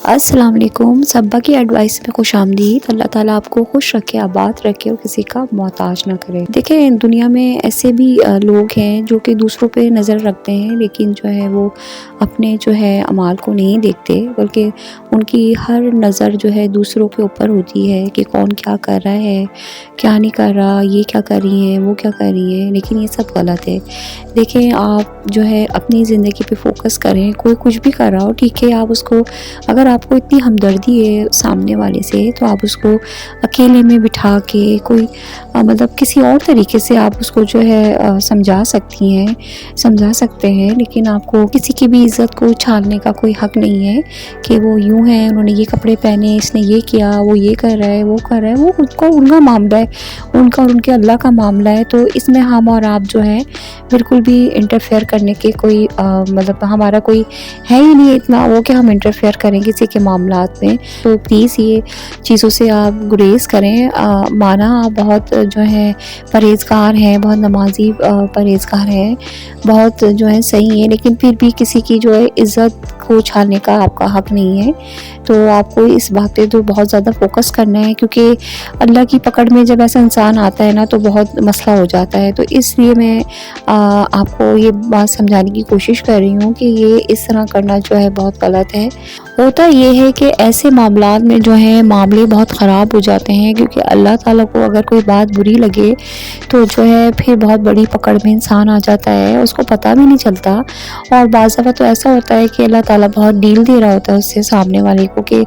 السلام علیکم، صبا کی ایڈوائس میں خوش آمدید۔ اللہ تعالیٰ آپ کو خوش رکھے، آباد رکھے اور کسی کا محتاج نہ کرے۔ دیکھیں، دنیا میں ایسے بھی لوگ ہیں جو کہ دوسروں پہ نظر رکھتے ہیں، لیکن جو ہے وہ اپنے جو ہے اعمال کو نہیں دیکھتے، بلکہ ان کی ہر نظر جو ہے دوسروں کے اوپر ہوتی ہے کہ کون کیا کر رہا ہے، کیا نہیں کر رہا، یہ کیا کر رہی ہیں، وہ کیا کر رہی ہیں، لیکن یہ سب غلط ہے۔ دیکھیں، آپ جو ہے اپنی زندگی پہ فوکس کریں۔ کوئی کچھ بھی کر رہا ہو، ٹھیک ہے، آپ اس کو، اگر آپ کو اتنی ہمدردی ہے سامنے والے سے، تو آپ اس کو اکیلے میں بٹھا کے کوئی مطلب کسی اور طریقے سے آپ اس کو جو ہے سمجھا سکتی ہیں، سمجھا سکتے ہیں، لیکن آپ کو کسی کی بھی عزت کو چھالنے کا کوئی حق نہیں ہے کہ وہ یوں ہیں، انہوں نے یہ کپڑے پہنے، اس نے یہ کیا، وہ یہ کر رہا ہے، وہ کر رہا ہے۔ وہ خود کو ان کا معاملہ ہے، ان کا اور ان کے اللہ کا معاملہ ہے۔ تو اس میں ہم اور آپ جو ہے بالکل بھی انٹرفیئر کرنے کے کوئی مطلب ہمارا کوئی ہے ہی نہیں اتنا وہ کہ ہم انٹرفیئر کریں کسی کے معاملات میں۔ تو پلیز یہ چیزوں سے آپ گریز کریں۔ مانا آپ بہت جو ہے پرہیزگار ہیں، بہت نمازی پرہیزگار ہیں، بہت جو ہے صحیح ہے، لیکن پھر بھی کسی کی جو ہے عزت کو چھالنے کا آپ کا حق نہیں ہے۔ تو آپ کو اس بات پہ تو بہت زیادہ فوکس کرنا ہے، کیونکہ اللہ کی پکڑ میں جب ایسا انسان آتا ہے نا تو بہت مسئلہ ہو جاتا ہے۔ تو اس لیے میں آپ کو یہ بات سمجھانے کی کوشش کر رہی ہوں کہ یہ اس طرح کرنا جو ہے بہت غلط ہے۔ ہوتا یہ ہے کہ ایسے معاملات میں جو ہے معاملے بہت خراب ہو جاتے ہیں، کیونکہ اللہ تعالیٰ کو اگر کوئی بات بری لگے تو جو ہے پھر بہت بڑی پکڑ میں انسان آ جاتا ہے، اس کو پتہ بھی نہیں چلتا۔ اور بعض دفعہ تو ایسا ہوتا ہے کہ اللہ تعالیٰ بہت ڈیل دے رہا ہوتا ہے اس سے سامنے والے کو کہ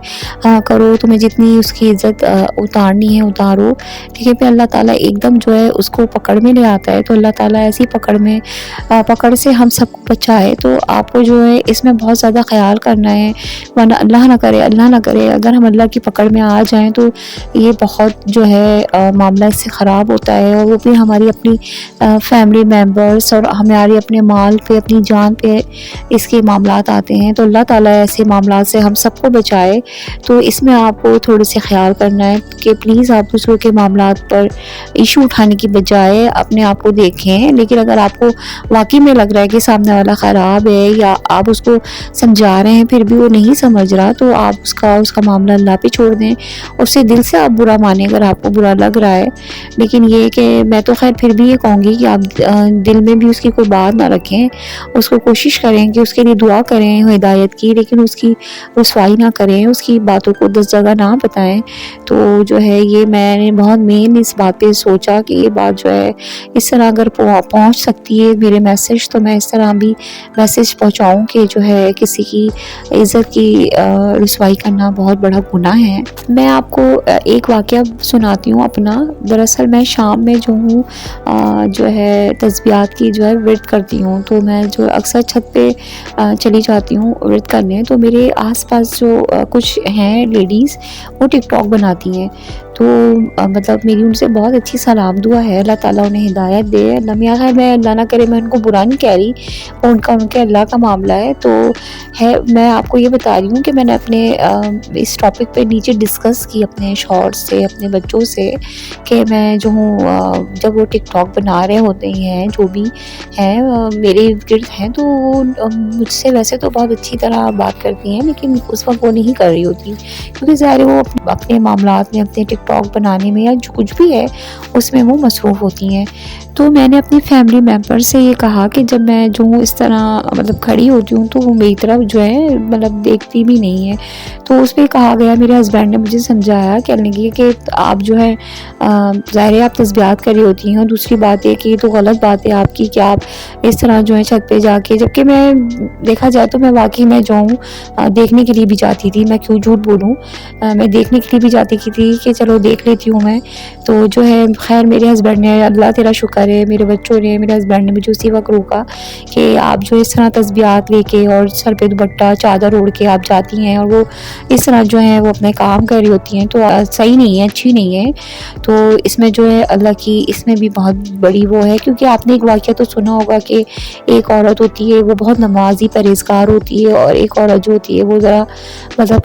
ہاں کرو، تمہیں جتنی اس کی عزت اتارنی ہے اتارو، ٹھیک ہے۔ پھر اللہ تعالیٰ ایک دم جو ہے اس کو پکڑ میں لے آتا ہے، تو اللہ تعالیٰ ایسی پکڑ سے ہم سب کو بچائے۔ تو آپ کو جو ہے اس میں بہت زیادہ خیال کرنا ہے، ورنہ اللہ نہ کرے اگر ہم اللہ کی پکڑ میں آ جائیں تو یہ بہت جو ہے معاملہ اس سے خراب ہوتا ہے، اور وہ بھی ہماری اپنی فیملی ممبرس اور ہمارے اپنے مال پہ، اپنی جان پہ اس کے معاملات آتے ہیں۔ تو اللہ تعالیٰ ایسے معاملات سے ہم سب کو بچائے۔ تو اس میں آپ کو تھوڑے سے خیال کرنا ہے کہ پلیز آپ دوسروں کے معاملات پر ایشو اٹھانے کی بجائے اپنے آپ کو دیکھیں۔ لیکن اگر آپ کو واقعی میں لگ رہا ہے کہ سامنے والا خراب ہے، یا آپ اس کو سمجھا رہے ہیں پھر بھی وہ نہیں سمجھ رہا، تو آپ اس کا معاملہ اللہ پہ چھوڑ دیں۔ اسے دل سے آپ برا مانیں اگر آپ کو برا لگ رہا ہے، لیکن یہ کہ میں تو خیر پھر بھی یہ کہوں گی کہ آپ دل میں بھی اس کی کوئی بات نہ رکھیں، اس کو کوشش کریں کہ اس کے لیے دعا کریں ہدایت کی، لیکن اس کی رسوائی نہ کریں، اس کی باتوں کو 10 جگہ نہ بتائیں۔ تو جو ہے یہ میں نے بہت مین اس بات پہ سوچا کہ یہ بات جو ہے اس طرح اگر پہنچ سکتی ہے میرے میسج، تو میں اس طرح بھی میسج پہنچاؤں کہ جو ہے کسی کی عزت کی رسوائی کرنا بہت بڑا گناہ ہے۔ میں آپ کو ایک واقعہ سناتی ہوں اپنا۔ دراصل میں شام میں جو ہوں جو ہے تسبیحات کی جو ہے ورد کرتی ہوں، تو میں جو اکثر چھت پہ چلی جاتی ہوں ورد کرنے۔ تو میرے آس پاس جو کچھ ہیں لیڈیز، وہ ٹک ٹاک بناتی ہیں، تو مطلب میری ان سے بہت اچھی سلام دعا ہے، اللہ تعالیٰ انہیں ہدایت دے۔ خیر میں اللہ نہ کرے میں ان کو برا نہیں کہہ رہی، ان کے اللہ کا معاملہ ہے۔ تو میں آپ کو یہ بتا رہی ہوں کہ میں نے اپنے اس ٹاپک پہ نیچے ڈسکس کی اپنے شوہر سے، اپنے بچوں سے، کہ میں جو ہوں جب وہ ٹک ٹاک بنا رہے ہوتے ہیں، جو بھی ہیں میرے گرد ہیں، تو وہ مجھ سے ویسے تو بہت اچھی طرح بات کرتی ہیں، لیکن اس وقت وہ نہیں کر رہی ہوتی، کیونکہ ظاہر ہے وہ اپنے معاملات میں، اپنے ٹک ٹاک بنانے میں، یا جو کچھ بھی ہے اس میں وہ مصروف ہوتی ہیں۔ تو میں نے اپنی فیملی ممبر سے یہ کہا کہ جب میں جو ہوں اس طرح مطلب کھڑی ہوتی ہوں تو وہ میری طرف جو ہے مطلب دیکھتی بھی نہیں ہے۔ تو اس پہ کہا گیا، میرے ہسبینڈ نے مجھے سمجھایا کہ آپ جو ہے ظاہر ہے آپ تسبیحات کر رہی ہوتی ہیں، اور دوسری بات یہ کہ یہ تو غلط بات ہے آپ کی کہ آپ اس طرح جو ہے چھت پہ جا کے، جبکہ میں دیکھا جائے تو میں واقعی میں جو ہوں دیکھنے کے لیے بھی جاتی تھی، میں کیوں جھوٹ بولوں، میں دیکھنے کے لیے بھی جاتی تھی کہ چلو دیکھ لیتی ہوں میں۔ تو جو ہے خیر میرے ہسبینڈ نے، اللہ تیرا شکر ہے، میرے بچوں نے، میرے ہسبینڈ نے مجھے اسی وقت روکا کہ آپ جو اس طرح تسبیحات لے کے اور سر پہ دوپٹہ چادر اوڑھ کے آپ جاتی ہیں، اور وہ اس طرح جو ہے وہ اپنے کام کر رہی ہوتی ہیں، تو صحیح نہیں ہے، اچھی نہیں ہے۔ تو اس میں جو ہے اللہ کی اس میں بھی بہت بڑی وہ ہے، کیونکہ آپ نے ایک واقعہ تو سنا ہوگا کہ ایک عورت ہوتی ہے وہ بہت نمازی پرہیزگار ہوتی ہے، اور ایک عورت جو ہوتی ہے وہ ذرا مطلب